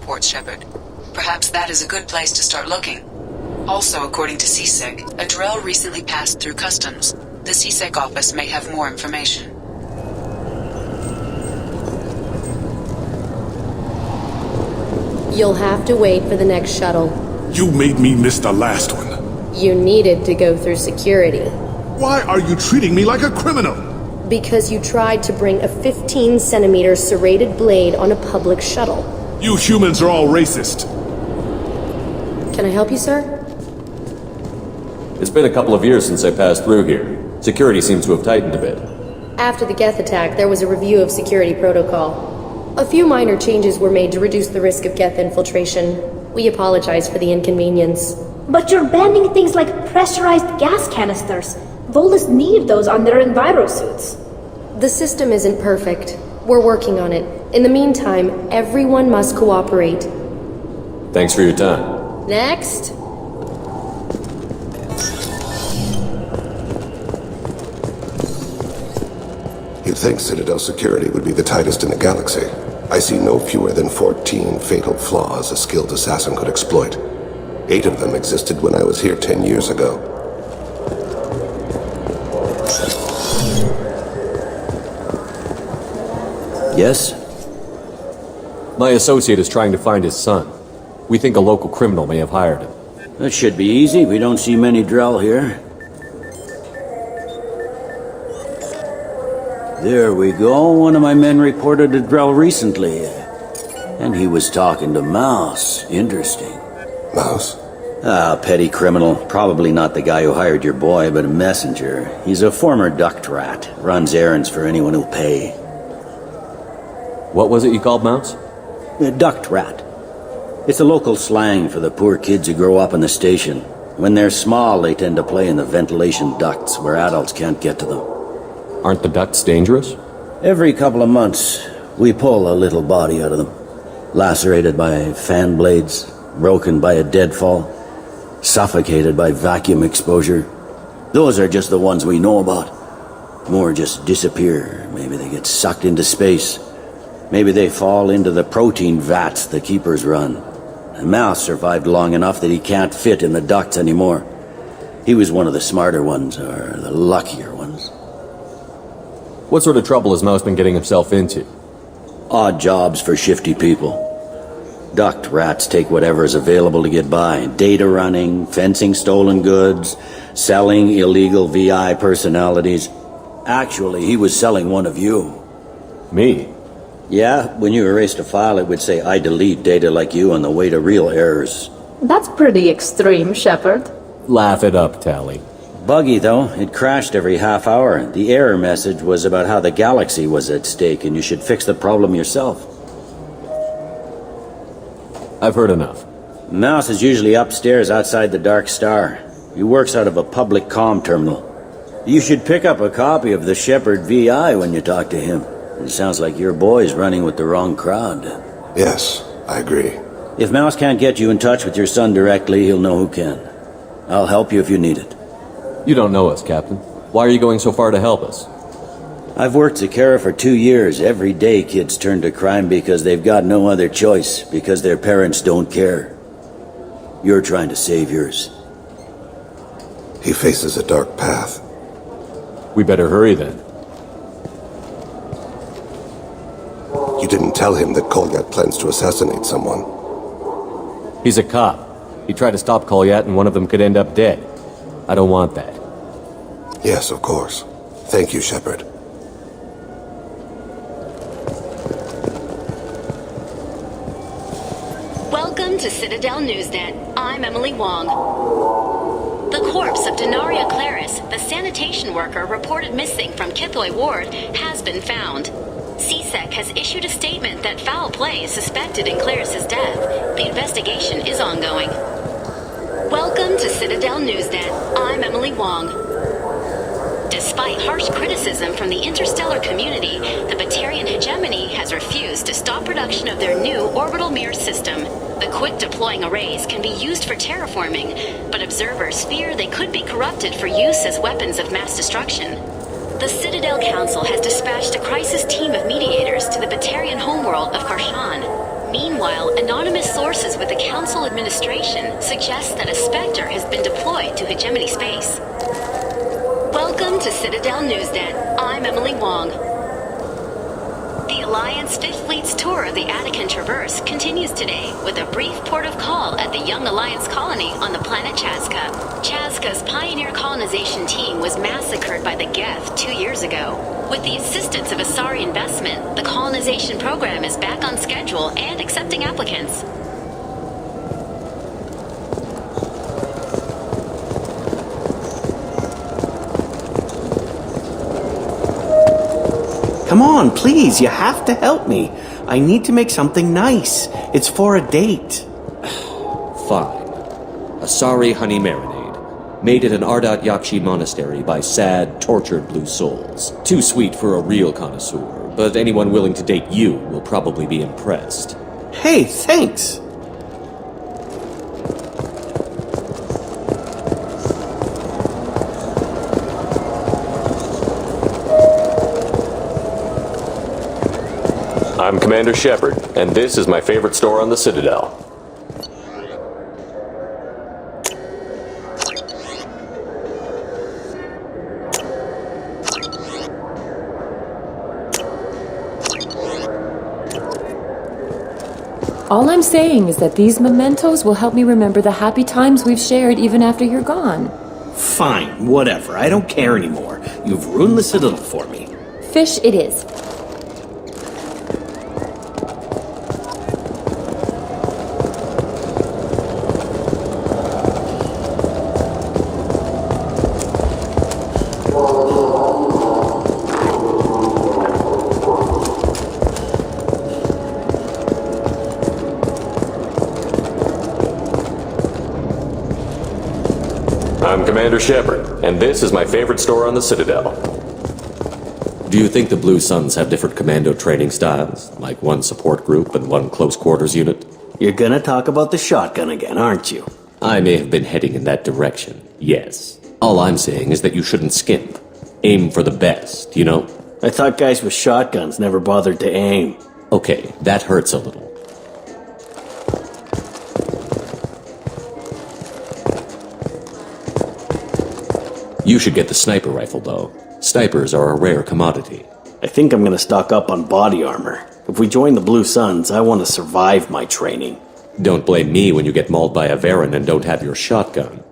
reports, Shepard. Perhaps that is a good place to start looking. Also, according to CSEC, a Drell recently passed through customs. The CSEC office may have more information. You'll have to wait for the next shuttle. You made me miss the last one. You needed to go through security. Why are you treating me like a criminal? Because you tried to bring a 15-centimeter serrated blade on a public shuttle. You humans are all racist. Can I help you, sir? It's been a couple of years since I passed through here. Security seems to have tightened a bit. After the Geth attack, there was a review of security protocol. A few minor changes were made to reduce the risk of Geth infiltration. We apologize for the inconvenience. But you're banning things like pressurized gas canisters. Volus need those on their envirosuits. The system isn't perfect. We're working on it. In the meantime, everyone must cooperate. Thanks for your time. Next. You'd think Citadel security would be the tightest in the galaxy. I see no fewer than 14 fatal flaws a skilled assassin could exploit. 8 of them existed when I was here 10 years ago. Yes? My associate is trying to find his son. We think a local criminal may have hired him. That should be easy. We don't see many Drell here. There we go. One of my men reported a Drell recently. And he was talking to Mouse. Interesting. Mouse? Petty criminal. Probably not the guy who hired your boy, but a messenger. He's a former duct rat. Runs errands for anyone who'll pay. What was it you called Mouse? A duct rat. It's a local slang for the poor kids who grow up in the station. When they're small, they tend to play in the ventilation ducts where adults can't get to them. Aren't the ducts dangerous? Every couple of months, we pull a little body out of them. Lacerated by fan blades, broken by a deadfall, suffocated by vacuum exposure. Those are just the ones we know about. More just disappear. Maybe they get sucked into space. Maybe they fall into the protein vats the keepers run. And Mouse survived long enough that he can't fit in the ducts anymore. He was one of the smarter ones, or the luckier ones. What sort of trouble has Mouse been getting himself into? Odd jobs for shifty people. Duct rats take whatever is available to get by. Data running, fencing stolen goods, selling illegal VI personalities. Actually, he was selling one of you. Me? Yeah, when you erased a file, it would say, I delete data like you on the way to real errors. That's pretty extreme, Shepard. Laugh it up, Tally. Buggy, though. It crashed every half hour. The error message was about how the galaxy was at stake, and you should fix the problem yourself. I've heard enough. Mouse is usually upstairs outside the Dark Star. He works out of a public comm terminal. You should pick up a copy of the Shepard VI when you talk to him. It sounds like your boy's running with the wrong crowd. Yes, I agree. If Mouse can't get you in touch with your son directly, he'll know who can. I'll help you if you need it. You don't know us, Captain. Why are you going so far to help us? I've worked Zakera for 2 years. Every day kids turn to crime because they've got no other choice, because their parents don't care. You're trying to save yours. He faces a dark path. We better hurry then. You didn't tell him that Kolyat plans to assassinate someone. He's a cop. He tried to stop Kolyat and one of them could end up dead. I don't want that. Yes, of course. Thank you, Shepard. Welcome to Citadel Newsnet. I'm Emily Wong. The corpse of Denaria Claris, the sanitation worker reported missing from Kithoy Ward, has been found. CSEC has issued a statement that foul play is suspected in Claris's death. The investigation is ongoing. Welcome to Citadel Newsnet. I'm Emily Wong. Despite harsh criticism from the interstellar community, the Batarian hegemony has refused to stop production of their new orbital mirror system. The quick-deploying arrays can be used for terraforming, but observers fear they could be corrupted for use as weapons of mass destruction. The Citadel Council has dispatched a crisis team of mediators to the Batarian homeworld of Karshan. Meanwhile, anonymous sources with the Council administration suggest that a Spectre has been deployed to hegemony space. Welcome to Citadel Newsnet. I'm Emily Wong. The Alliance 5th Fleet's tour of the Attican Traverse continues today with a brief port of call at the Young Alliance colony on the planet Chazka. Chazka's pioneer colonization team was massacred by the Geth 2 years ago. With the assistance of Asari Investment, the colonization program is back on schedule and accepting applicants. Come on, please, you have to help me. I need to make something nice. It's for a date. Fine. Asari honey marinade. Made at an Ardat Yakshi monastery by sad, tortured blue souls. Too sweet for a real connoisseur, but anyone willing to date you will probably be impressed. Hey, thanks. I'm Commander Shepard, and this is my favorite store on the Citadel. All I'm saying is that these mementos will help me remember the happy times we've shared even after you're gone. Fine, whatever. I don't care anymore. You've ruined the Citadel for me. Fish it is. I'm Commander Shepherd, and this is my favorite store on the Citadel. Do you think the Blue Suns have different commando training styles? Like one support group and one close quarters unit? You're gonna talk about the shotgun again, aren't you? I may have been heading in that direction, yes. All I'm saying is that you shouldn't skimp. Aim for the best, you know? I thought guys with shotguns never bothered to aim. Okay, that hurts a little. You should get the sniper rifle, though. Snipers are a rare commodity. I think I'm gonna stock up on body armor. If we join the Blue Suns, I want to survive my training. Don't blame me when you get mauled by a Varan and don't have your shotgun.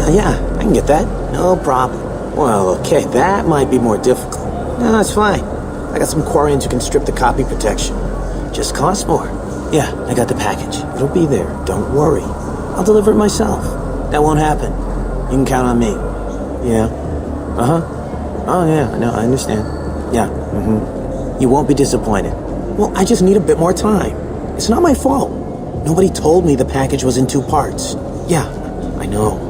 Yeah, I can get that. No problem. Well, okay, that might be more difficult. No, it's fine. I got some Quarians who can strip the copy protection. Just costs more. Yeah, I got the package. It'll be there. Don't worry. I'll deliver it myself. That won't happen. You can count on me. Yeah. Uh-huh. Oh, yeah, no, I understand. Yeah, You won't be disappointed. Well, I just need a bit more time. It's not my fault. Nobody told me the package was in 2 parts. Yeah, I know.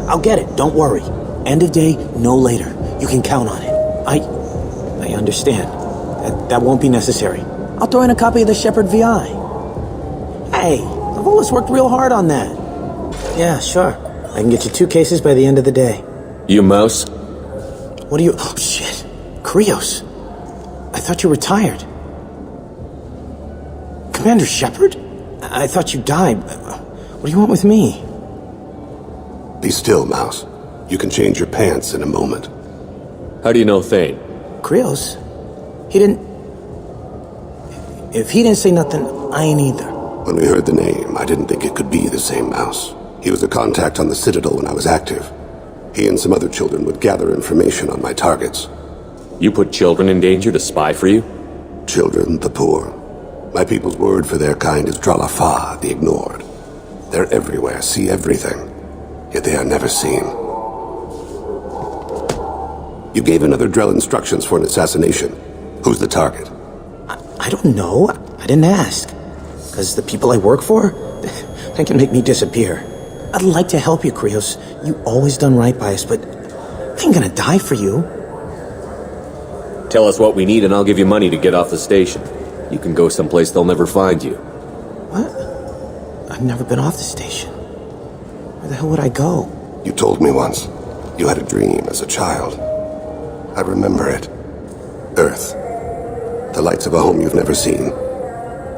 I'll get it, don't worry. End of day, no later. You can count on it. I understand. That won't be necessary. I'll throw in a copy of the Shepard VI. Hey, the Volus worked real hard on that. Yeah, sure. I can get you 2 cases by the end of the day. You mouse? What do you... Oh, shit. Krios. I thought you retired. Commander Shepard? I thought you died. What do you want with me? Be still, Mouse. You can change your pants in a moment. How do you know Thane? Krios? He didn't... If he didn't say nothing, I ain't either. When we heard the name, I didn't think it could be the same Mouse. He was a contact on the Citadel when I was active. He and some other children would gather information on my targets. You put children in danger to spy for you? Children, the poor. My people's word for their kind is Dralafa, the ignored. They're everywhere, see everything. Yet they are never seen. You gave another Drell instructions for an assassination. Who's the target? I don't know. I didn't ask. Because the people I work for, they can make me disappear. I'd like to help you, Krios. You always done right by us, but I ain't gonna die for you. Tell us what we need and I'll give you money to get off the station. You can go someplace they'll never find you. What? I've never been off the station. Where the hell would I go? You told me once. You had a dream as a child. I remember it. Earth. The lights of a home you've never seen.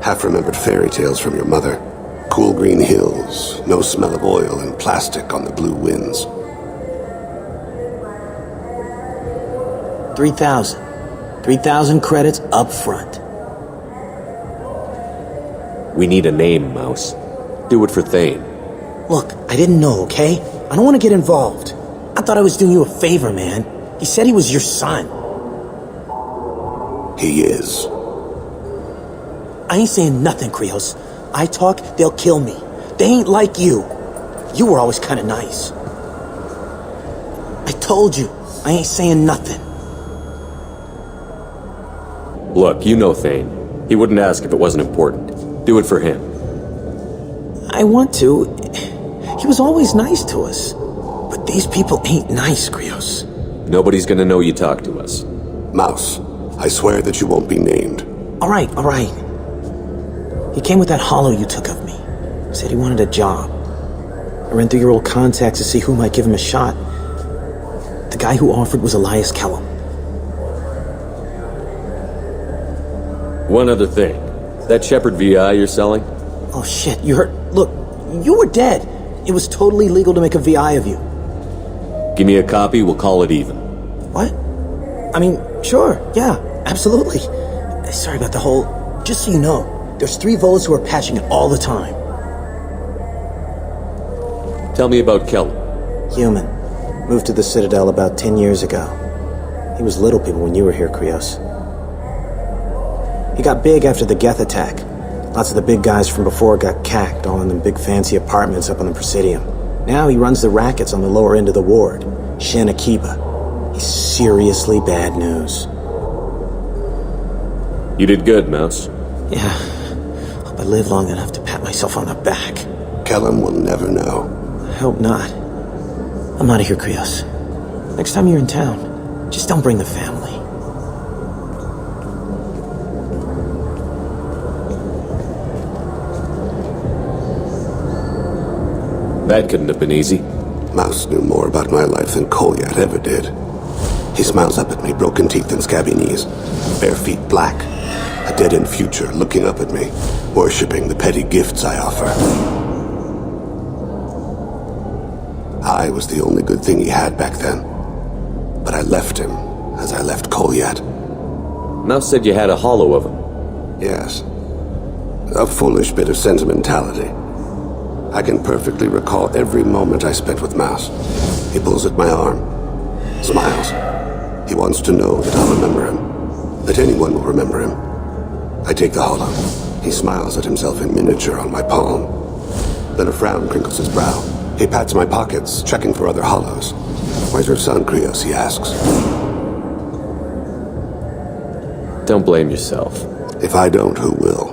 Half-remembered fairy tales from your mother. Cool green hills, no smell of oil and plastic on the blue winds. 3,000. 3,000 credits up front. We need a name, Mouse. Do it for Thane. Look, I didn't know, okay? I don't want to get involved. I thought I was doing you a favor, man. He said he was your son. He is. I ain't saying nothing, Krios. I talk, they'll kill me. They ain't like you. You were always kind of nice. I told you, I ain't saying nothing. Look, you know Thane. He wouldn't ask if it wasn't important. Do it for him. I want to. He was always nice to us. But these people ain't nice, Krios. Nobody's gonna know you talk to us. Mouse, I swear that you won't be named. All right. He came with that hollow you took of me. Said he wanted a job. I ran through your old contacts to see who might give him a shot. The guy who offered was Elias Kellum. One other thing. That Shepard VI you're selling? Oh shit, you heard? Look, you were dead. It was totally legal to make a VI of you. Give me a copy, we'll call it even. What? I mean, sure, yeah, absolutely. Sorry about the whole... Just so you know, there's 3 Volas who are patching it all the time. Tell me about Kellum. Human. Moved to the Citadel about 10 years ago. He was little people when you were here, Krios. He got big after the Geth attack. Lots of the big guys from before got cacked, all in them big fancy apartments up on the Presidium. Now he runs the rackets on the lower end of the ward, Shen Akiba. He's seriously bad news. You did good, Mouse. Yeah. Hope I live long enough to pat myself on the back. Kellum will never know. I hope not. I'm out of here, Krios. Next time you're in town, just don't bring the family. That couldn't have been easy. Mouse knew more about my life than Kolyat ever did. He smiles up at me, broken teeth and scabby knees. Bare feet black. A dead-end future looking up at me, worshipping the petty gifts I offer. I was the only good thing he had back then. But I left him, as I left Kolyat. Mouse said you had a hollow of him. Yes. A foolish bit of sentimentality. I can perfectly recall every moment I spent with Mouse. He pulls at my arm, smiles. He wants to know that I'll remember him, that anyone will remember him. I take the hollow. He smiles at himself in miniature on my palm. Then a frown crinkles his brow. He pats my pockets, checking for other hollows. Where's your son, Krios? He asks. Don't blame yourself. If I don't, who will?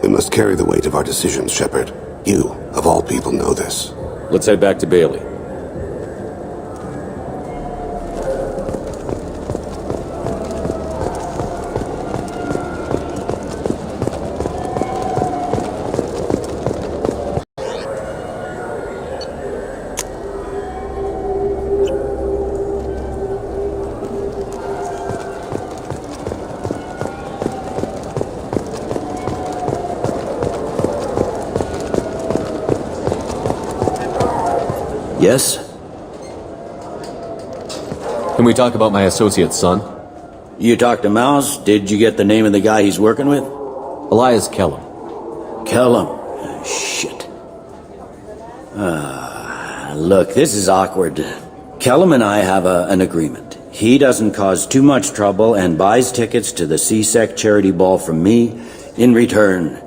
We must carry the weight of our decisions, Shepard. You, of all people, know this. Let's head back to Bailey. Yes? Can we talk about my associate's son? You talked to Mouse? Did you get the name of the guy he's working with? Elias Kellum. Kellum? Shit. Look, this is awkward. Kellum and I have an agreement. He doesn't cause too much trouble and buys tickets to the C-Sec charity ball from me. In return,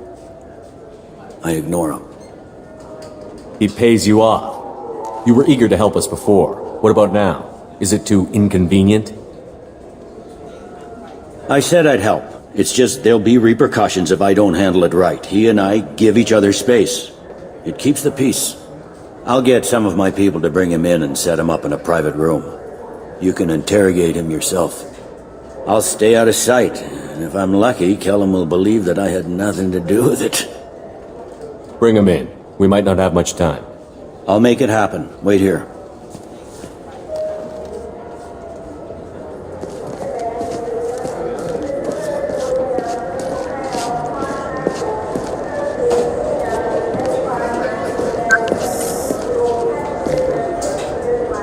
I ignore him. He pays you off. You were eager to help us before. What about now? Is it too inconvenient? I said I'd help. It's just there'll be repercussions if I don't handle it right. He and I give each other space. It keeps the peace. I'll get some of my people to bring him in and set him up in a private room. You can interrogate him yourself. I'll stay out of sight, and if I'm lucky, Kellum will believe that I had nothing to do with it. Bring him in. We might not have much time. I'll make it happen. Wait here.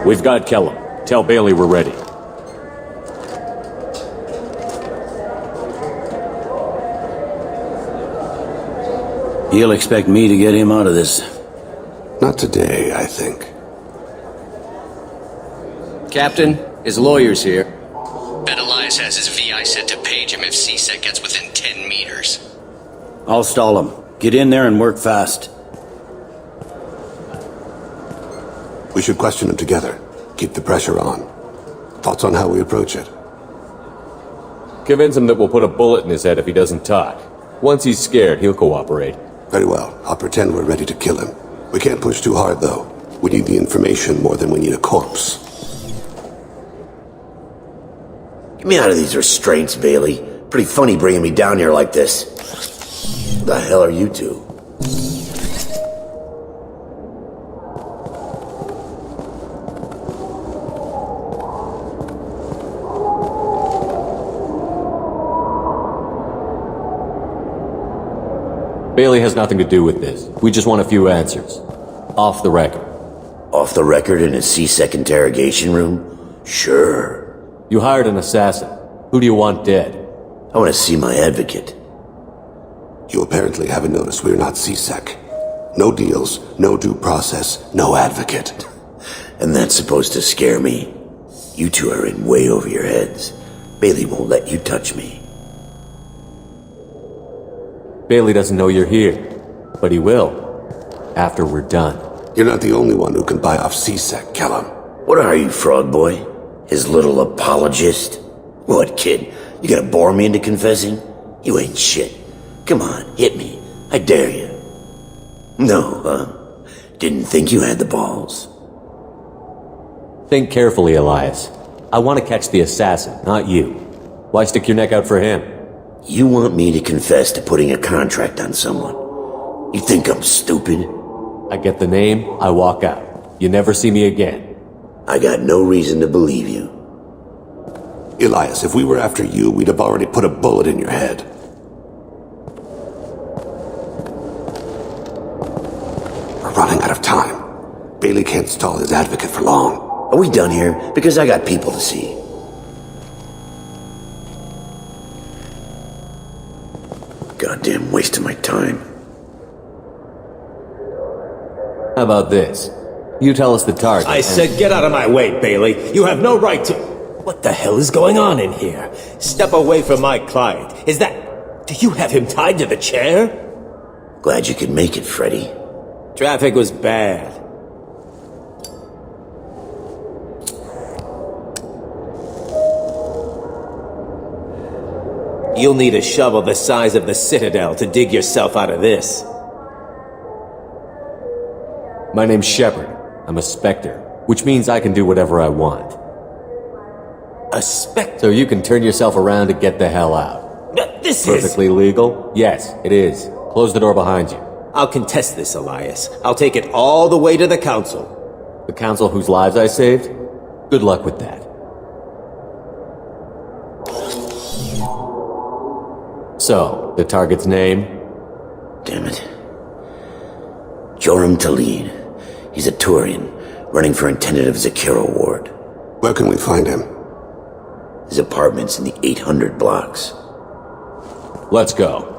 We've got Kellum. Tell Bailey we're ready. He'll expect me to get him out of this. Not today, I think. Captain, his lawyer's here. Bet Elias has his VI set to page him if CSEC gets within 10 meters. I'll stall him. Get in there and work fast. We should question him together. Keep the pressure on. Thoughts on how we approach it? Convince him that we'll put a bullet in his head if he doesn't talk. Once he's scared, he'll cooperate. Very well. I'll pretend we're ready to kill him. We can't push too hard, though. We need the information more than we need a corpse. Get me out of these restraints, Bailey. Pretty funny bringing me down here like this. The hell are you two? Bailey has nothing to do with this. We just want a few answers. Off the record. Off the record in a CSEC interrogation room? Sure. You hired an assassin. Who do you want dead? I want to see my advocate. You apparently haven't noticed we're not CSEC. No deals, no due process, no advocate. And that's supposed to scare me? You two are in way over your heads. Bailey won't let you touch me. Bailey doesn't know you're here, but he will, after we're done. You're not the only one who can buy off CSEC, Kellum. What are you, frog boy? His little apologist? What, kid? You gonna bore me into confessing? You ain't shit. Come on, hit me. I dare you. No, huh? Didn't think you had the balls. Think carefully, Elias. I want to catch the assassin, not you. Why stick your neck out for him? You want me to confess to putting a contract on someone? You think I'm stupid? I get the name, I walk out. You never see me again. I got no reason to believe you. Elias, if we were after you, we'd have already put a bullet in your head. We're running out of time. Bailey can't stall his advocate for long. Are we done here? Because I got people to see. Goddamn waste of my time. How about this? You tell us the target. I said get out of my way, Bailey. You have no right to... What the hell is going on in here? Step away from my client. Is that... Do you have him tied to the chair? Glad you could make it, Freddy. Traffic was bad. You'll need a shovel the size of the Citadel to dig yourself out of this. My name's Shepard. I'm a Spectre, which means I can do whatever I want. A Spectre? So you can turn yourself around and get the hell out. This Perfectly legal? Yes, it is. Close the door behind you. I'll contest this, Elias. I'll take it all the way to the Council. The Council whose lives I saved? Good luck with that. So, the target's name? Damn it. Joram Talid. He's a Turian, running for intendant of Zakira Ward. Where can we find him? His apartment's in the 800 blocks. Let's go.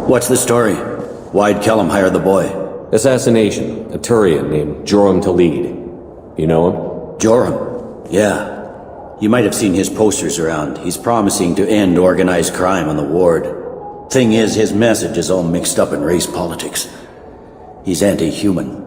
What's the story? Why'd Kellum hire the boy? Assassination. A Turian named Joram Talid. You know him? Joram? Yeah. You might have seen his posters around. He's promising to end organized crime on the ward. Thing is, his message is all mixed up in race politics. He's anti-human.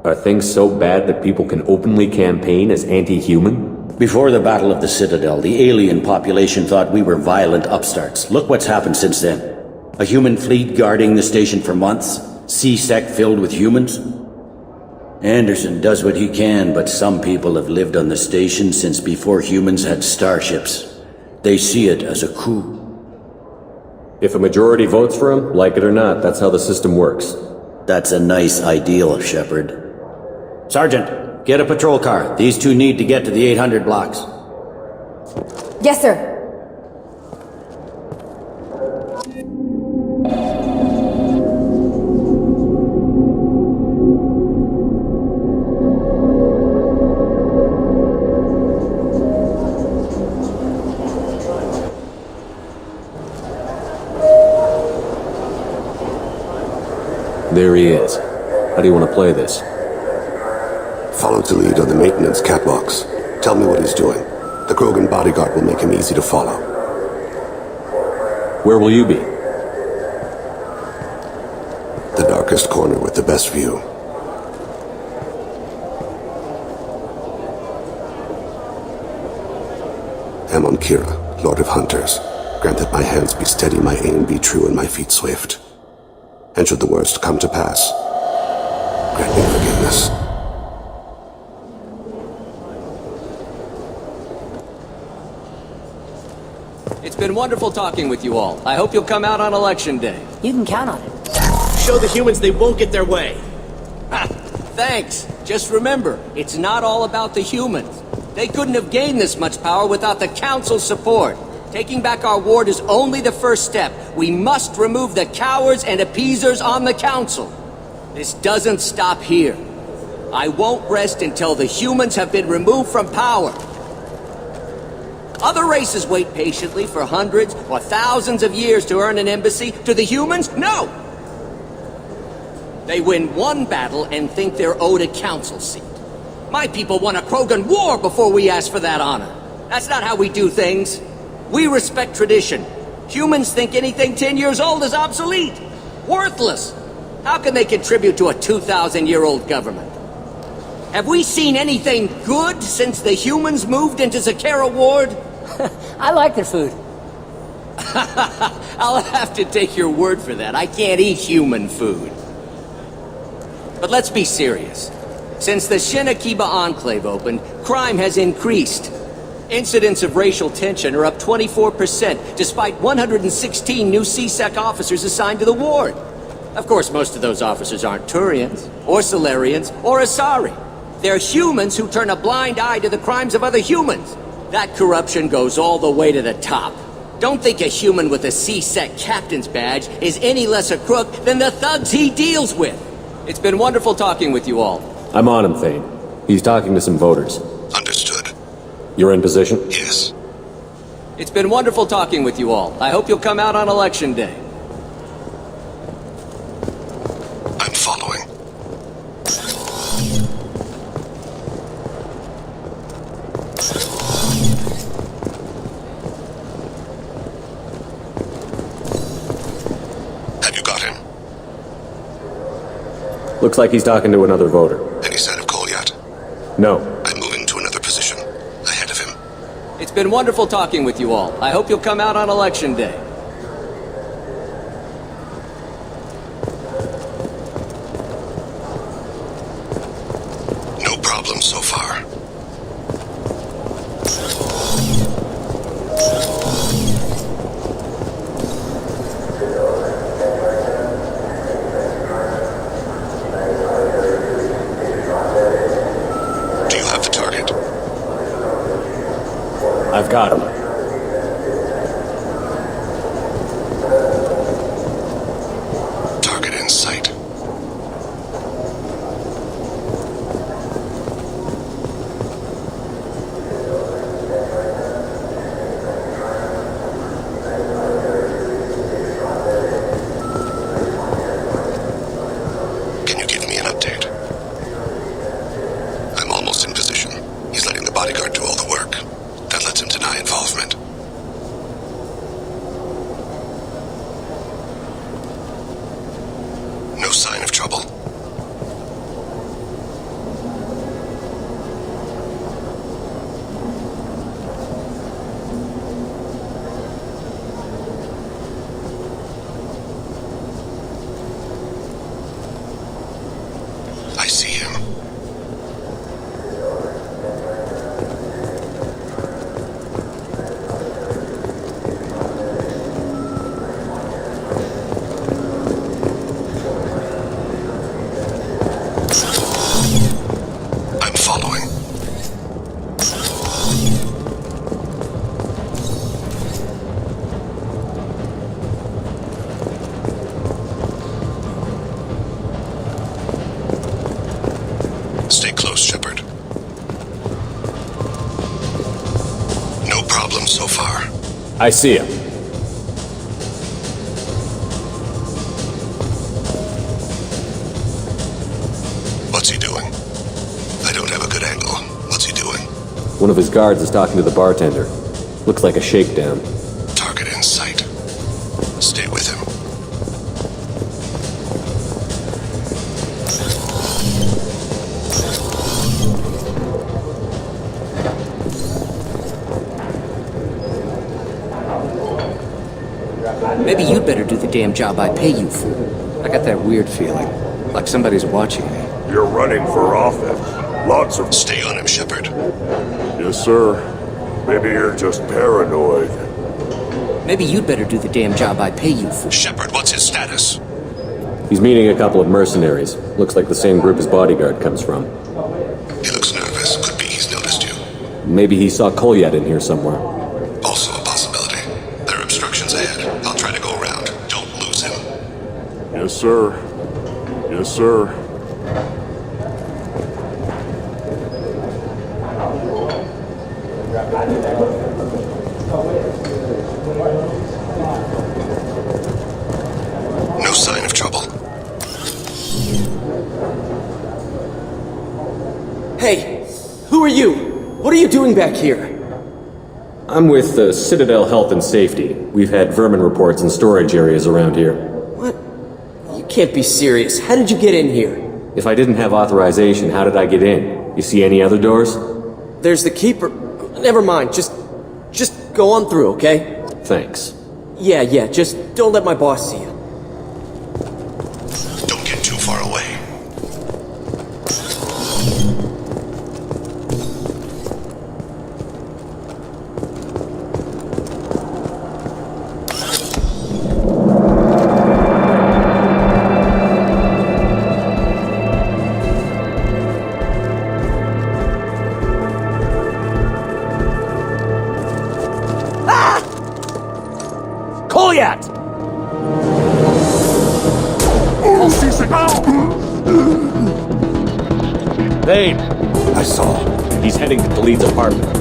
Are things so bad that people can openly campaign as anti-human? Before the Battle of the Citadel, the alien population thought we were violent upstarts. Look what's happened since then. A human fleet guarding the station for months. CSEC filled with humans. Anderson does what he can, but some people have lived on the station since before humans had starships. They see it as a coup. If a majority votes for him, like it or not, that's how the system works. That's a nice ideal, Shepard. Sergeant, get a patrol car. These two need to get to the 800 blocks. Yes, sir. There he is. How do you want to play this? Follow the lead on the maintenance catwalks. Tell me what he's doing. The Krogan bodyguard will make him easy to follow. Where will you be? The darkest corner with the best view. Amon Kira, Lord of Hunters. Grant that my hands be steady, my aim be true, and my feet swift. And should the worst come to pass, grant me forgiveness. It's been wonderful talking with you all. I hope you'll come out on Election Day. You can count on it. Show the humans they won't get their way. Thanks. Just remember, it's not all about the humans. They couldn't have gained this much power without the Council's support. Taking back our ward is only the first step. We must remove the cowards and appeasers on the Council. This doesn't stop here. I won't rest until the humans have been removed from power. Other races wait patiently for hundreds or thousands of years to earn an embassy. To the humans, no! They win one battle and think they're owed a council seat. My people won a Krogan war before we asked for that honor. That's not how we do things. We respect tradition. Humans think anything 10 years old is obsolete. Worthless. How can they contribute to a 2,000-year-old government? Have we seen anything good since the humans moved into Zakera Ward? I like their food. I'll have to take your word for that. I can't eat human food. But let's be serious. Since the Shinakiba Enclave opened, crime has increased. Incidents of racial tension are up 24%, despite 116 new CSEC officers assigned to the ward. Of course, most of those officers aren't Turians, or Solarians, or Asari. They're humans who turn a blind eye to the crimes of other humans. That corruption goes all the way to the top. Don't think a human with a CSEC captain's badge is any less a crook than the thugs he deals with. It's been wonderful talking with you all. I'm on him, Thane. He's talking to some voters. Understood. You're in position? Yes. It's been wonderful talking with you all. I hope you'll come out on Election Day. I'm following. Have you got him? Looks like he's talking to another voter. Any sign of Cole yet? No. I'm moving to another position. Ahead of him. It's been wonderful talking with you all. I hope you'll come out on Election Day. No problem so far. Do you have the target? I've got him. Target in sight. Can you give me an update? I'm almost in position. He's letting the bodyguard do all the work. That lets him deny involvement. I see him. What's he doing? I don't have a good angle. What's he doing? One of his guards is talking to the bartender. Looks like a shakedown. Target in sight. Stay with him. Maybe you'd better do the damn job I pay you for. I got that weird feeling, like somebody's watching me. You're running for office. Lots of... Stay on him, Shepard. Yes, sir. Maybe you're just paranoid. Maybe you'd better do the damn job I pay you for. Shepard, what's his status? He's meeting a couple of mercenaries. Looks like the same group his bodyguard comes from. He looks nervous. Could be he's noticed you. Maybe he saw Kolyat in here somewhere. Also a possibility. There are obstructions ahead. I'll try to go around. Don't lose him. Yes, sir. Yes, sir. No sign of trouble. Hey, who are you? What are you doing back here? I'm with the Citadel Health and Safety. We've had vermin reports in storage areas around here. What? You can't be serious. How did you get in here? If I didn't have authorization, how did I get in? You see any other doors? There's the keeper. Never mind. Just go on through, okay? Thanks. Yeah, just don't let my boss see you. Don't get too far away. Kolyat! Thane! I saw. He's heading to Khalid's apartment.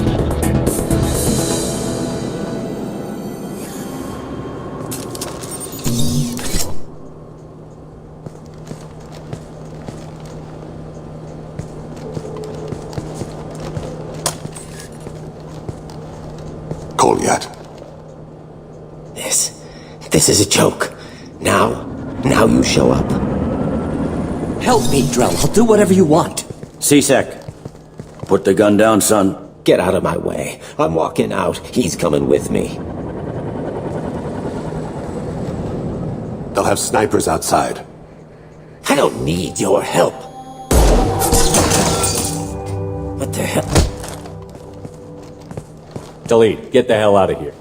Kolyat. This is a joke. Now you show up. Help me, Drell. I'll do whatever you want. C-Sec. Put the gun down, son. Get out of my way. I'm walking out. He's coming with me. They'll have snipers outside. I don't need your help. What the hell? Khalid, get the hell out of here.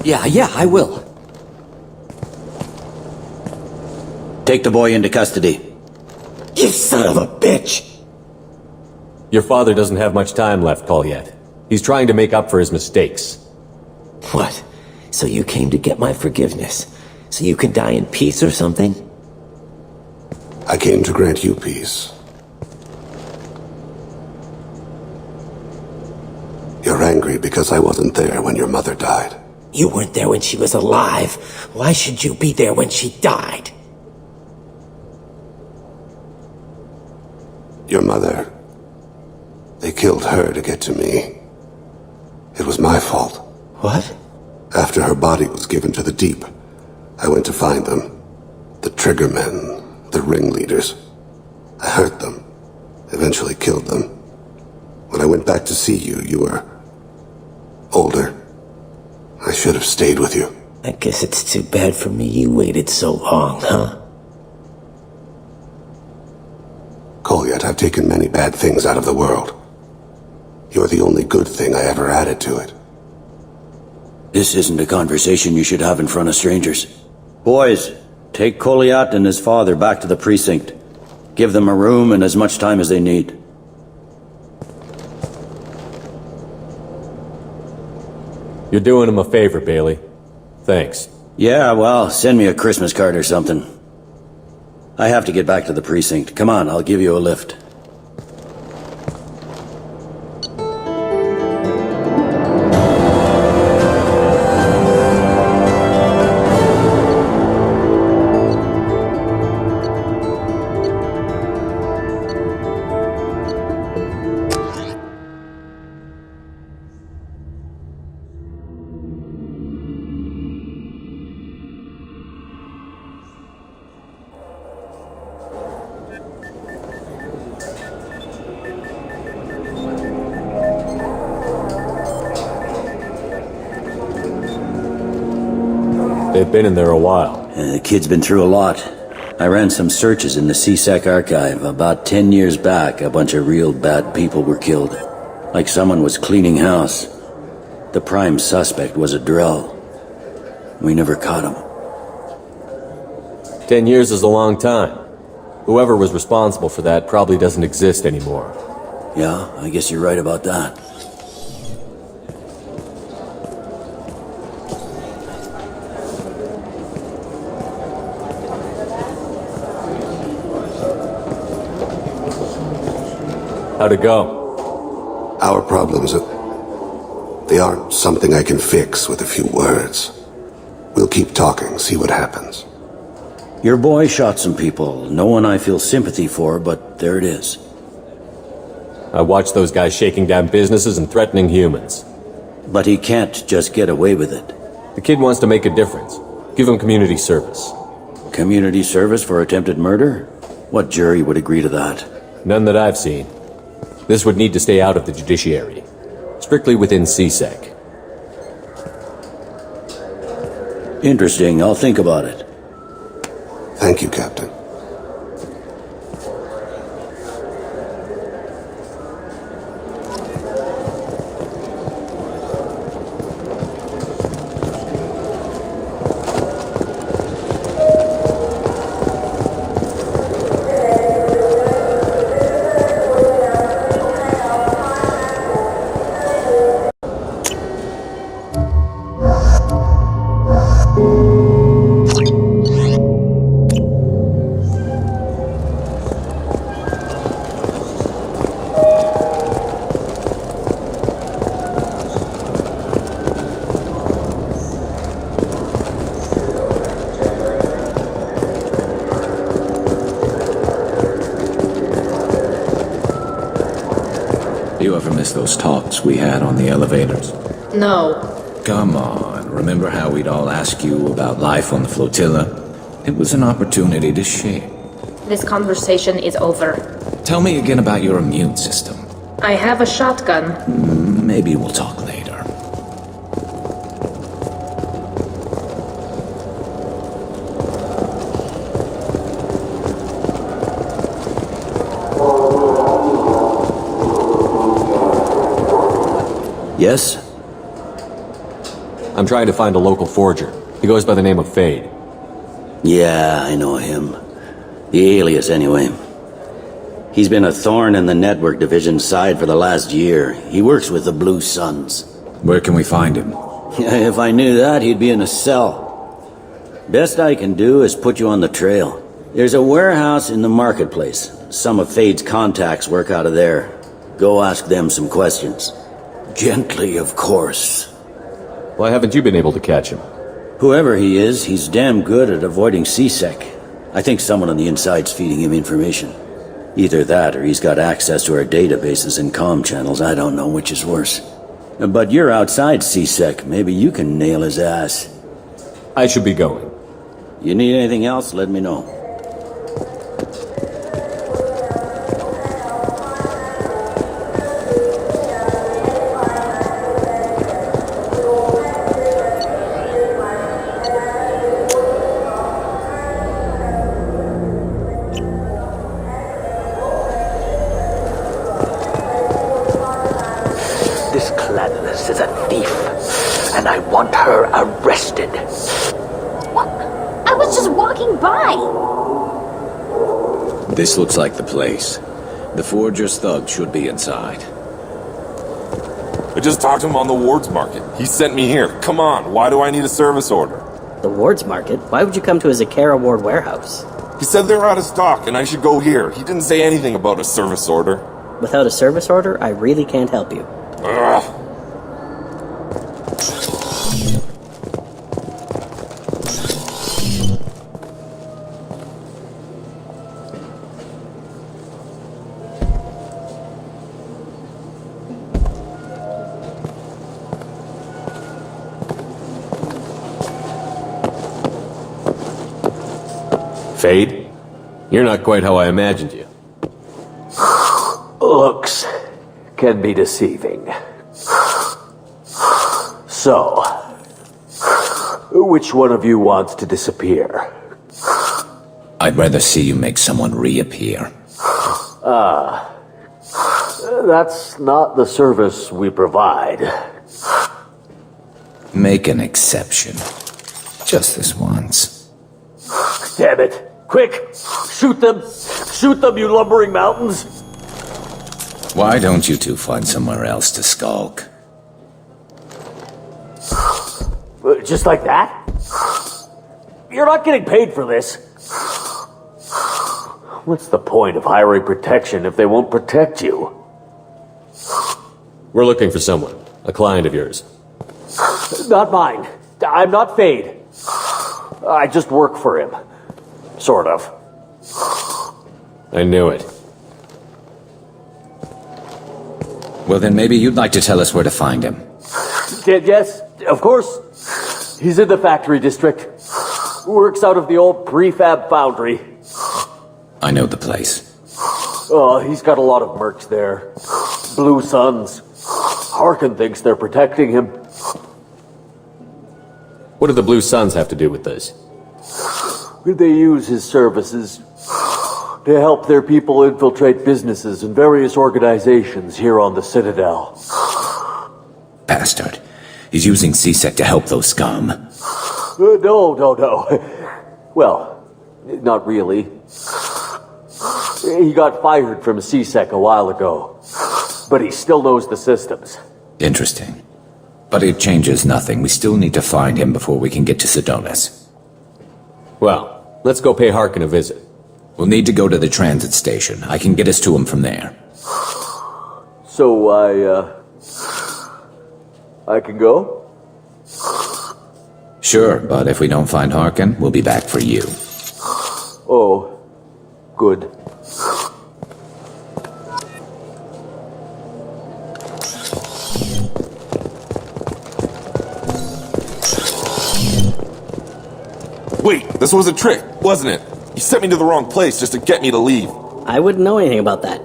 Yeah, I will. Take the boy into custody. You son of a bitch! Your father doesn't have much time left, Kolyat. He's trying to make up for his mistakes. What? So you came to get my forgiveness? So you can die in peace or something? I came to grant you peace. You're angry because I wasn't there when your mother died. You weren't there when she was alive. Why should you be there when she died? Your mother... They killed her to get to me. It was my fault. What? After her body was given to the deep, I went to find them. The triggermen, the ringleaders. I hurt them. Eventually killed them. When I went back to see you, you were... older. I should have stayed with you. I guess it's too bad for me you waited so long, huh? Kolyat, I've taken many bad things out of the world. You're the only good thing I ever added to it. This isn't a conversation you should have in front of strangers. Boys, take Kolyat and his father back to the precinct. Give them a room and as much time as they need. You're doing him a favor, Bailey. Thanks. Yeah, well, send me a Christmas card or something. I have to get back to the precinct. Come on, I'll give you a lift. They've been in there a while. The kid's been through a lot. I ran some searches in the CSEC archive. About 10 years back, a bunch of real bad people were killed. Like someone was cleaning house. The prime suspect was a Drell. We never caught him. 10 years is a long time. Whoever was responsible for that probably doesn't exist anymore. Yeah, I guess you're right about that. How'd it go? Our problems they aren't something I can fix with a few words. We'll keep talking, see what happens. Your boy shot some people. No one I feel sympathy for, but there it is. I watched those guys shaking down businesses and threatening humans. But he can't just get away with it. The kid wants to make a difference. Give him community service. Community service for attempted murder? What jury would agree to that? None that I've seen. This would need to stay out of the judiciary. Strictly within CSEC. Interesting. I'll think about it. Thank you, Captain. You ever miss those talks we had on the elevators? No. Come on, remember how we'd all ask you about life on the flotilla? It was an opportunity to share. This conversation is over. Tell me again about your immune system. I have a shotgun. Maybe we'll talk later. Yes? I'm trying to find a local forger. He goes by the name of Fade. Yeah, I know him. The alias, anyway. He's been a thorn in the network division's side for the last year. He works with the Blue Suns. Where can we find him? If I knew that, he'd be in a cell. Best I can do is put you on the trail. There's a warehouse in the marketplace. Some of Fade's contacts work out of there. Go ask them some questions. Gently, of course. Why haven't you been able to catch him? Whoever he is, he's damn good at avoiding CSEC. I think someone on the inside's feeding him information. Either that, or he's got access to our databases and comm channels. I don't know which is worse. But you're outside CSEC. Maybe you can nail his ass. I should be going. You need anything else, let me know. Is a thief, and I want her arrested. What? I was just walking by. This looks like the place. The Forger's thug should be inside. I just talked to him on the Wards Market. He sent me here. Come on, why do I need a service order? The Wards Market? Why would you come to a Zakara Ward warehouse? He said they're out of stock and I should go here. He didn't say anything about a service order. Without a service order, I really can't help you. Ugh. Fade? You're not quite how I imagined you. Looks can be deceiving. So, Which one of you wants to disappear? I'd rather see you make someone reappear. That's not the service we provide. Make an exception. Just this once. Damn it! Quick! Shoot them! Shoot them, you lumbering mountains! Why don't you two find somewhere else to skulk? Just like that? You're not getting paid for this. What's the point of hiring protection if they won't protect you? We're looking for someone. A client of yours. Not mine. I'm not Thane. I just work for him. Sort of. I knew it. Well, then maybe you'd like to tell us where to find him. Yes, of course. He's in the factory district. Works out of the old prefab foundry. I know the place. He's got a lot of mercs there. Blue Suns. Harkin thinks they're protecting him. What do the Blue Suns have to do with this? They use his services to help their people infiltrate businesses and various organizations here on the Citadel. Bastard. He's using CSEC to help those scum. No. Well, not really. He got fired from CSEC a while ago, but he still knows the systems. Interesting. But it changes nothing. We still need to find him before we can get to Sidonis. Well, let's go pay Harkin a visit. We'll need to go to the transit station. I can get us to him from there. So I can go? Sure, but if we don't find Harkin, we'll be back for you. Oh, good. Wait, this was a trick, wasn't it? You sent me to the wrong place just to get me to leave. I wouldn't know anything about that.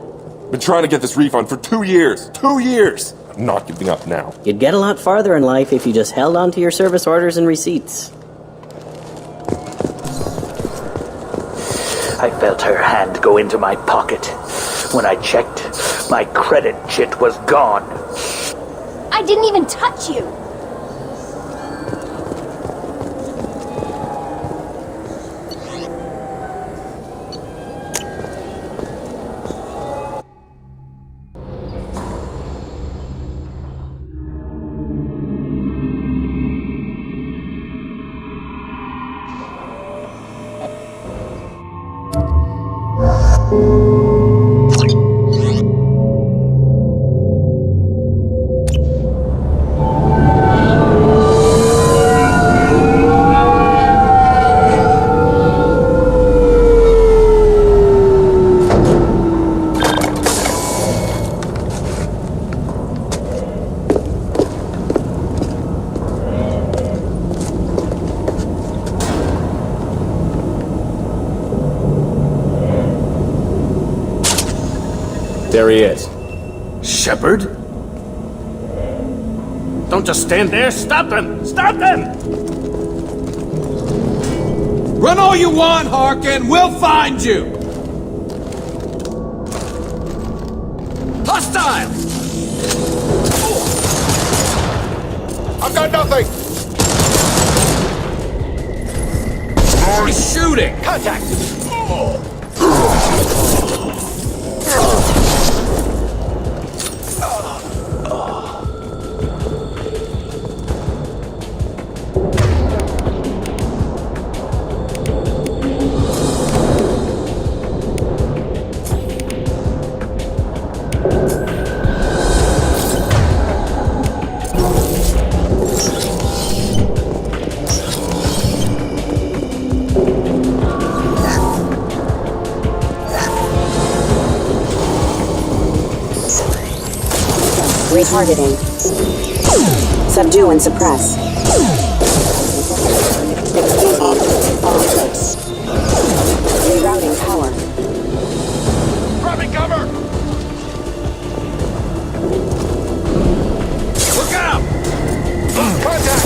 Been trying to get this refund for 2 years. 2 years! I'm not giving up now. You'd get a lot farther in life if you just held on to your service orders and receipts. I felt her hand go into my pocket. When I checked, my credit chit was gone. I didn't even touch you! There he is. Shepard? Don't just stand there. Stop them! Stop them! Run all you want, Harkin. We'll find you. Hostile! I've got nothing. He's shooting. Contact. Retargeting. Subdue and suppress. Rerouting power. Grabbing cover! Look out! Contact!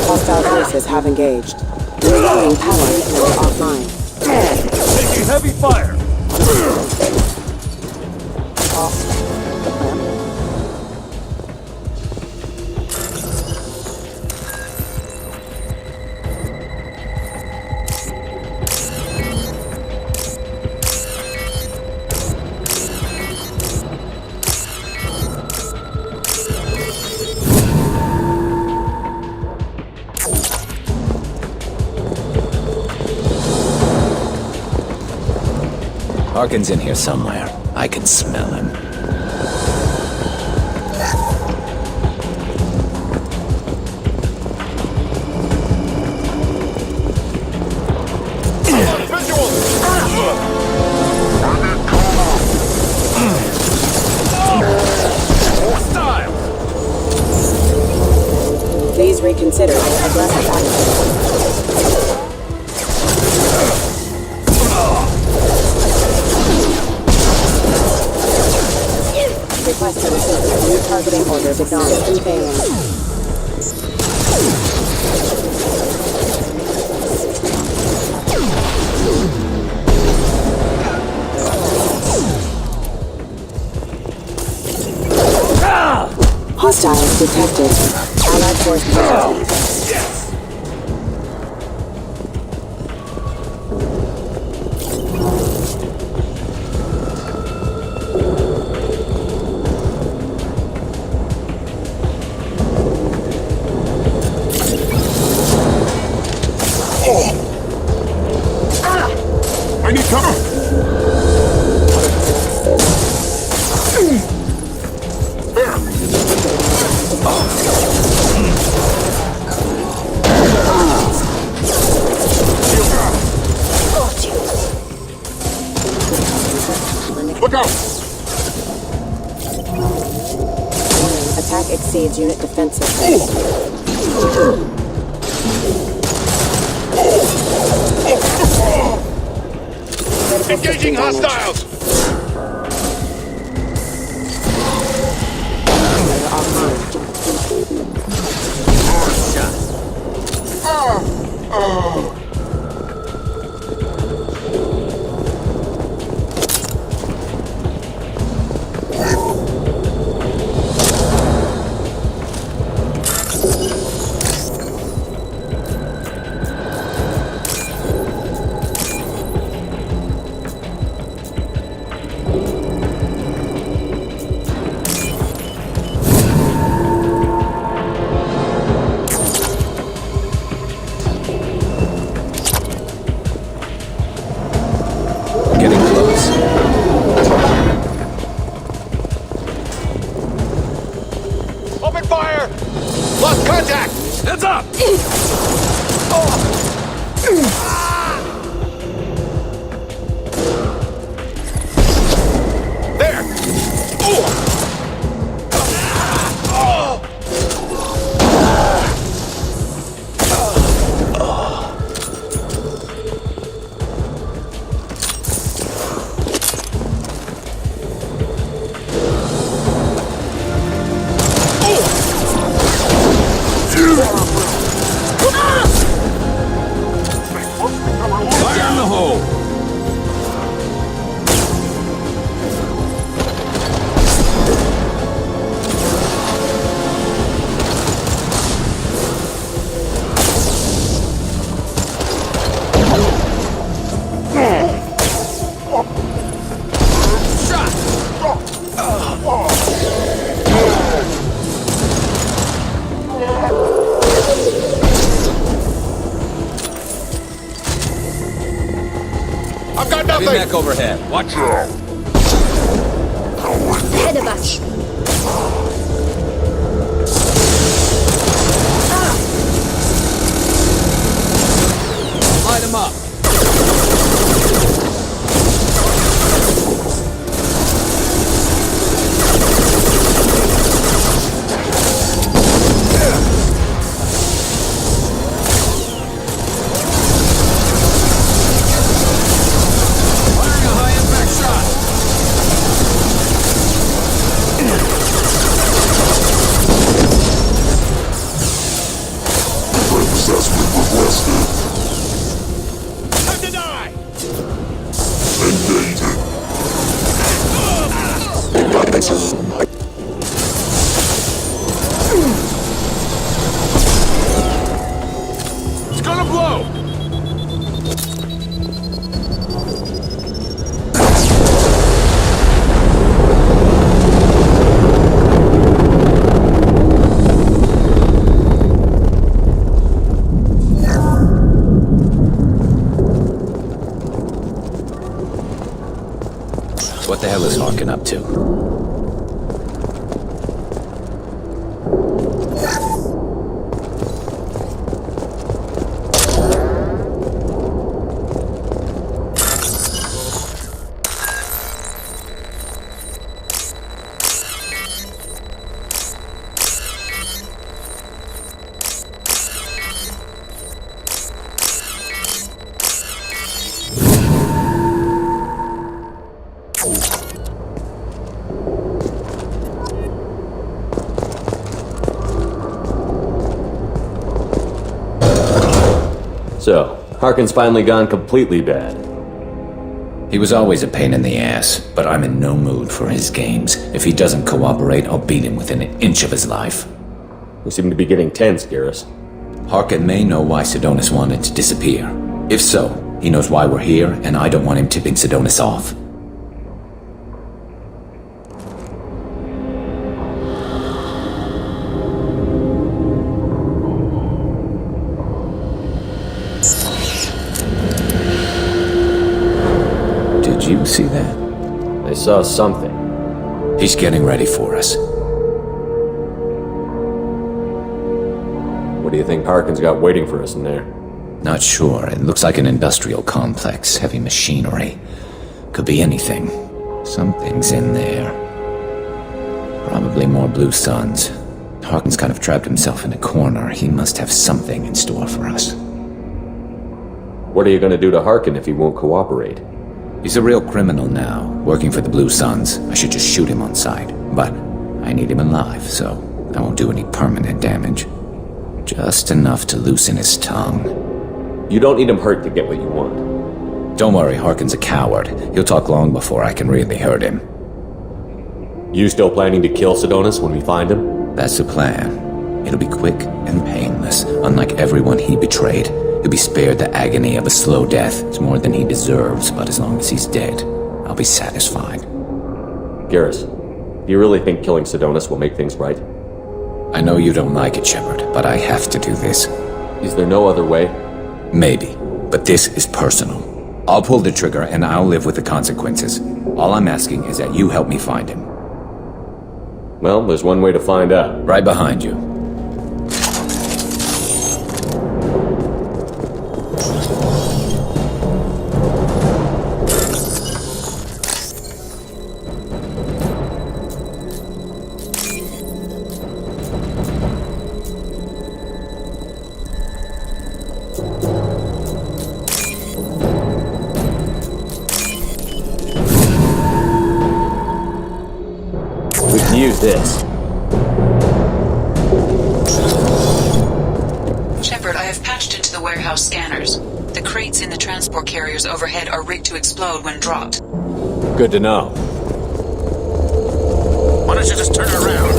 Hostile forces have engaged. Restoring power is offline. Taking heavy fire! Harkin's in here somewhere. I can smell him. Please reconsider aggressive action. Requesting assistance. New targeting orders acknowledged. Repaying. Hostiles detected. Allied force present. I need cover! Look out! Attack exceeds unit defensive. Engaging hostiles! Getting close. Open fire! Lost contact! Heads up! There! Fire in the hole! I've got Heavy nothing! mech overhead. Watch out! Ahead of us. Harkin up to? So, Harkin's finally gone completely bad. He was always a pain in the ass, but I'm in no mood for his games. If he doesn't cooperate, I'll beat him within an inch of his life. We seem to be getting tense, Garrus. Harkin may know why Sidonis wanted to disappear. If so, he knows why we're here, and I don't want him tipping Sidonis off. Did you see that? I saw something. He's getting ready for us. What do you think Harkin's got waiting for us in there? Not sure. It looks like an industrial complex. Heavy machinery. Could be anything. Something's in there. Probably more blue suns. Harkin's kind of trapped himself in a corner. He must have something in store for us. What are you gonna do to Harkin if he won't cooperate? He's a real criminal now, working for the Blue Suns. I should just shoot him on sight. But I need him alive, so I won't do any permanent damage. Just enough to loosen his tongue. You don't need him hurt to get what you want. Don't worry, Harkin's a coward. He'll talk long before I can really hurt him. You still planning to kill Sidonis when we find him? That's the plan. It'll be quick and painless, unlike everyone he betrayed. He'll be spared the agony of a slow death. It's more than he deserves, but as long as he's dead, I'll be satisfied. Garrus, do you really think killing Sidonis will make things right? I know you don't like it, Shepard, but I have to do this. Is there no other way? Maybe, but this is personal. I'll pull the trigger and I'll live with the consequences. All I'm asking is that you help me find him. Well, there's one way to find out. Right behind you. Use this. Shepard, I have patched into the warehouse scanners. The crates in the transport carriers overhead are rigged to explode when dropped. Good to know. Why don't you just turn around?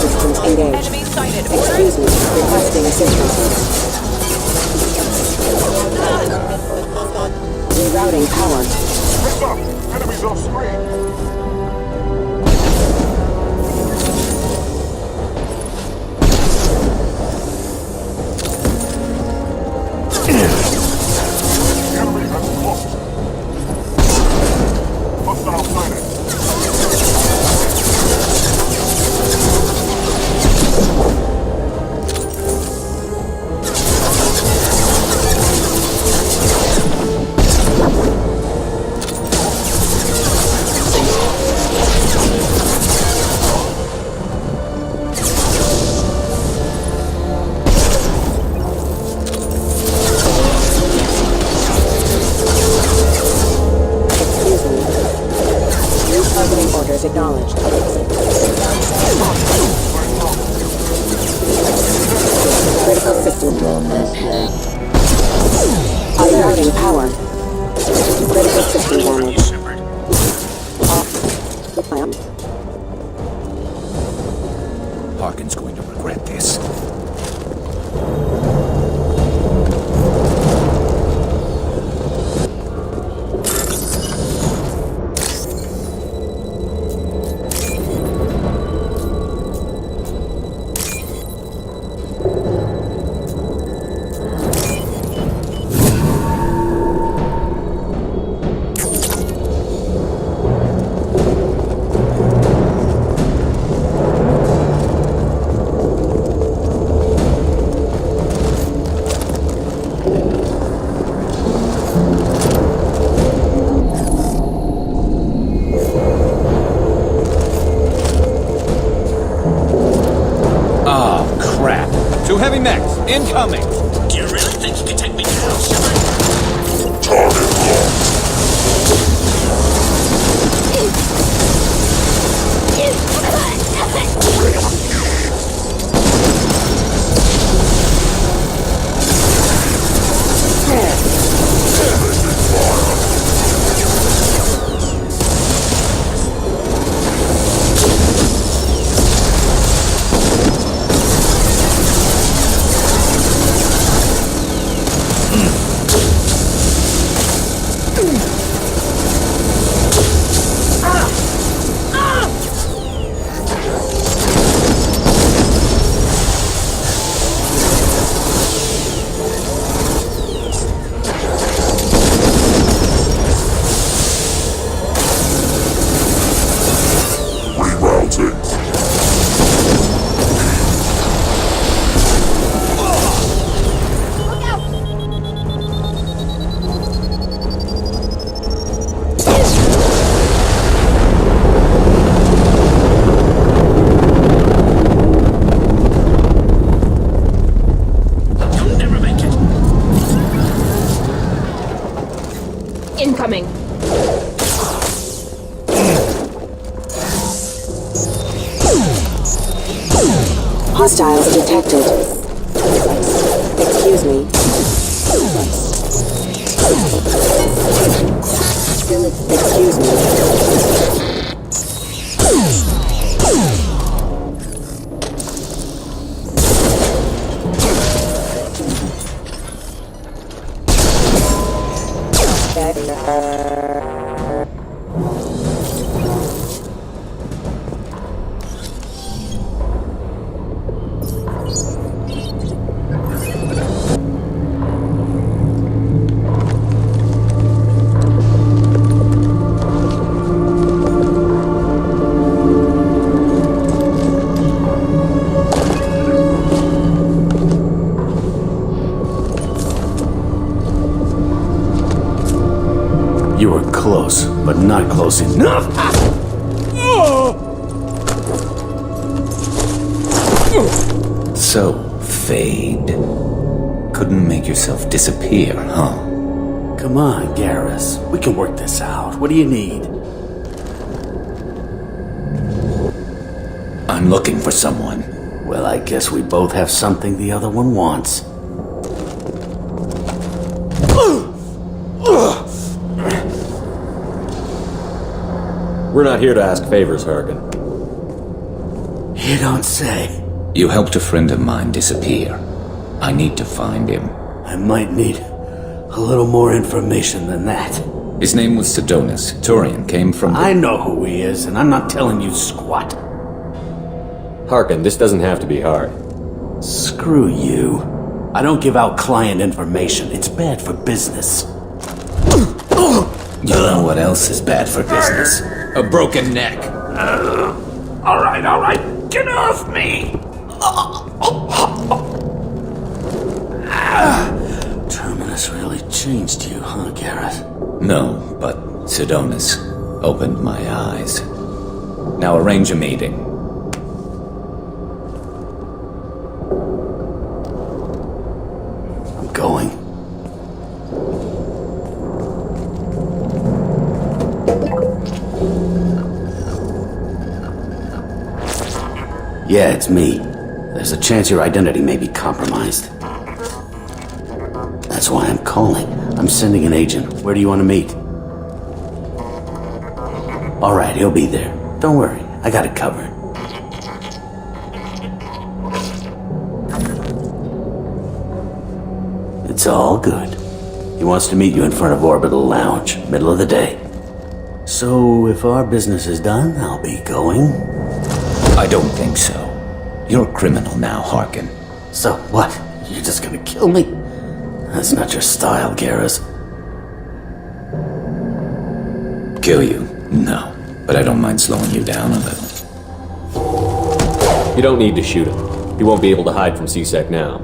Systems engaged. Enemy sighted. Excuse me. Requesting assistance. Rerouting power. Heads up! Enemies off screen! Enemy has close. Hostile sighted. Acknowledged. Critical system. Unrouting power. Critical system damage. Harkin's going to regret this. Incoming! Do you really think you can take me down, Shepard? Target locked. Incoming. Hostiles detected. Excuse me. Excuse me. You were close, but not close enough. So, Fade. Couldn't make yourself disappear, huh? Come on, Garrus. We can work this out. What do you need? I'm looking for someone. Well, I guess we both have something the other one wants. We're not here to ask favors, Harkin. You don't say. You helped a friend of mine disappear. I need to find him. I might need a little more information than that. His name was Sidonis. Turian came from... I know who he is, and I'm not telling you squat. Harkin, this doesn't have to be hard. Screw you. I don't give out client information. It's bad for business. You know what else is bad for business? A broken neck. All right. Get off me! Terminus really changed you, huh, Garrus? No, but Sidonis opened my eyes. Now arrange a meeting. I'm going. Yeah, it's me. There's a chance your identity may be compromised. That's why I'm calling. I'm sending an agent. Where do you want to meet? All right, he'll be there. Don't worry, I got it covered. It's all good. He wants to meet you in front of Orbital Lounge, middle of the day. So, if our business is done, I'll be going. I don't think so. You're a criminal now, Harkin. So what? You're just gonna kill me? That's not your style, Garrus. Kill you? No. But I don't mind slowing you down a little. You don't need to shoot him. He won't be able to hide from C-Sec now.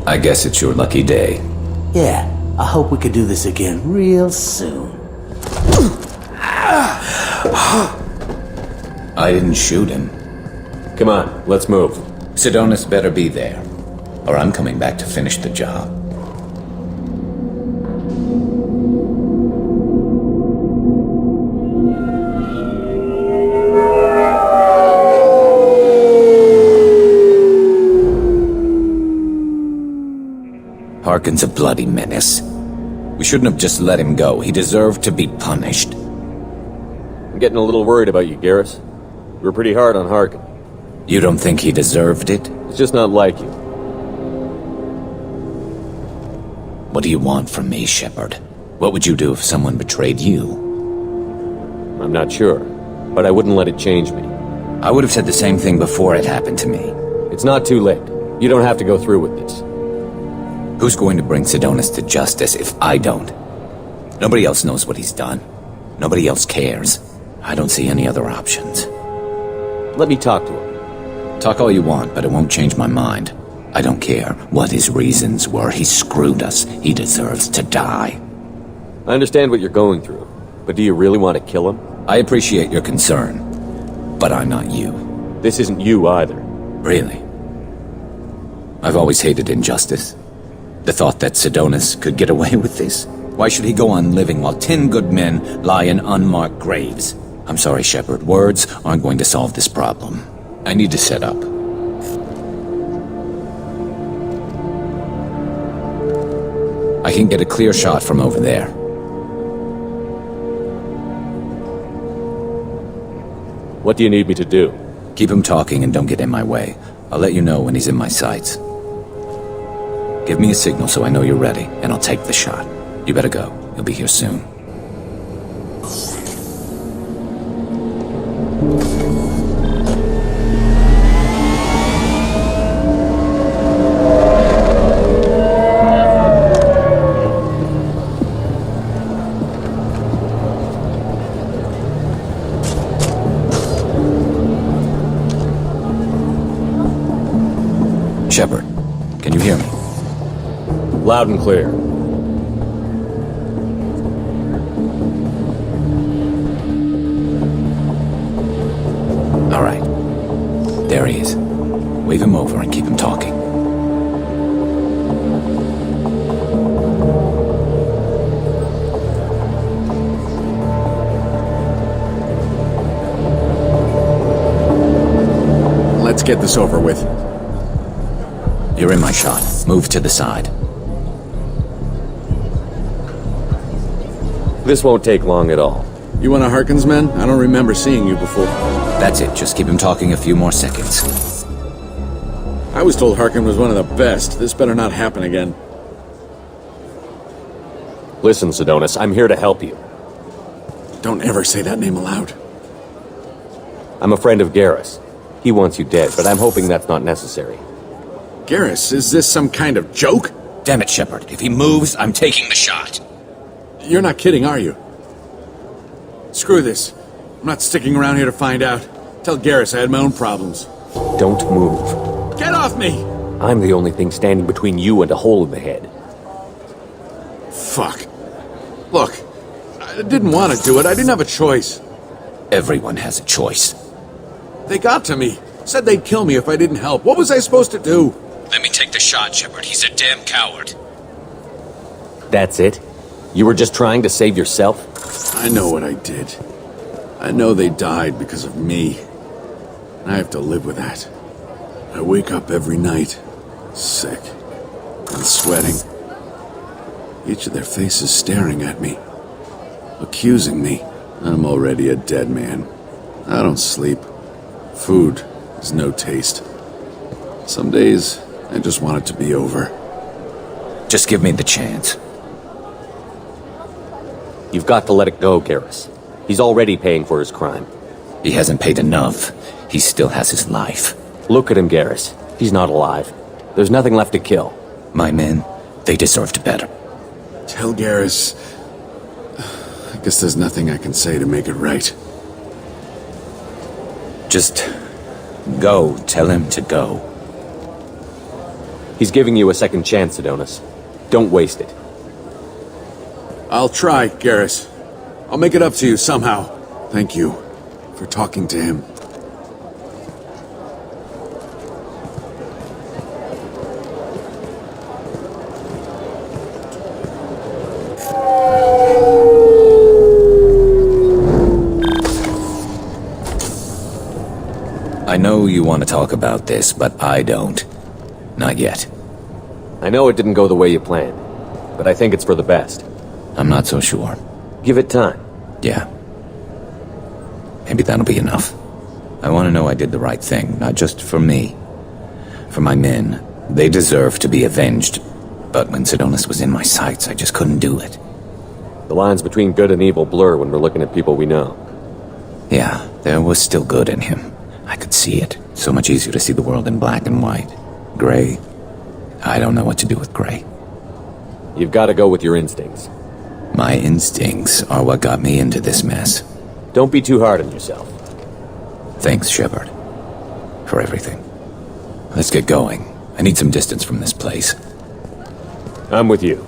I guess it's your lucky day. Yeah, I hope we could do this again real soon. I didn't shoot him. Come on, let's move. Sidonis better be there, or I'm coming back to finish the job. Harkin's a bloody menace. We shouldn't have just let him go. He deserved to be punished. I'm getting a little worried about you, Garrus. You were pretty hard on Harkin. You don't think he deserved it? It's just not like you. What do you want from me, Shepard? What would you do if someone betrayed you? I'm not sure, but I wouldn't let it change me. I would have said the same thing before it happened to me. It's not too late. You don't have to go through with this. Who's going to bring Sidonis to justice if I don't? Nobody else knows what he's done. Nobody else cares. I don't see any other options. Let me talk to him. Talk all you want, but it won't change my mind. I don't care what his reasons were. He screwed us. He deserves to die. I understand what you're going through, but do you really want to kill him? I appreciate your concern, but I'm not you. This isn't you either. Really? I've always hated injustice. The thought that Sidonis could get away with this? Why should he go on living while 10 good men lie in unmarked graves? I'm sorry, Shepard. Words aren't going to solve this problem. I need to set up. I can get a clear shot from over there. What do you need me to do? Keep him talking and don't get in my way. I'll let you know when he's in my sights. Give me a signal so I know you're ready, and I'll take the shot. You better go. He'll be here soon. Shepard, can you hear me? Loud and clear. All right. There he is. Wave him over and keep him talking. Let's get this over with. You're in my shot. Move to the side. This won't take long at all. You one of Harkin's men? I don't remember seeing you before. That's it. Just keep him talking a few more seconds. I was told Harkin was one of the best. This better not happen again. Listen, Sidonis, I'm here to help you. Don't ever say that name aloud. I'm a friend of Garrus. He wants you dead, but I'm hoping that's not necessary. Garrus, is this some kind of joke? Damn it, Shepard. If he moves, I'm taking the shot. You're not kidding, are you? Screw this. I'm not sticking around here to find out. Tell Garrus I had my own problems. Don't move. Get off me! I'm the only thing standing between you and a hole in the head. Fuck. Look, I didn't want to do it. I didn't have a choice. Everyone has a choice. They got to me. Said they'd kill me if I didn't help. What was I supposed to do? Let me take the shot, Shepard. He's a damn coward. That's it? You were just trying to save yourself? I know what I did. I know they died because of me. I have to live with that. I wake up every night, sick and sweating. Each of their faces staring at me, accusing me. I'm already a dead man. I don't sleep. Food has no taste. Some days, I just want it to be over. Just give me the chance. You've got to let it go, Garrus. He's already paying for his crime. He hasn't paid enough. He still has his life. Look at him, Garrus. He's not alive. There's nothing left to kill. My men, they deserved better. Tell Garrus... I guess there's nothing I can say to make it right. Just... go. Tell him to go. He's giving you a second chance, Sidonis. Don't waste it. I'll try, Garrus. I'll make it up to you somehow. Thank you for talking to him. I know you want to talk about this, but I don't. Not yet. I know it didn't go the way you planned, but I think it's for the best. I'm not so sure. Give it time. Yeah. Maybe that'll be enough. I want to know I did the right thing, not just for me. For my men. They deserve to be avenged. But when Sidonis was in my sights, I just couldn't do it. The lines between good and evil blur when we're looking at people we know. Yeah, there was still good in him. I could see it. So much easier to see the world in black and white. Gray. I don't know what to do with gray. You've got to go with your instincts. My instincts are what got me into this mess. Don't be too hard on yourself. Thanks, Shepard. For everything. Let's get going. I need some distance from this place. I'm with you.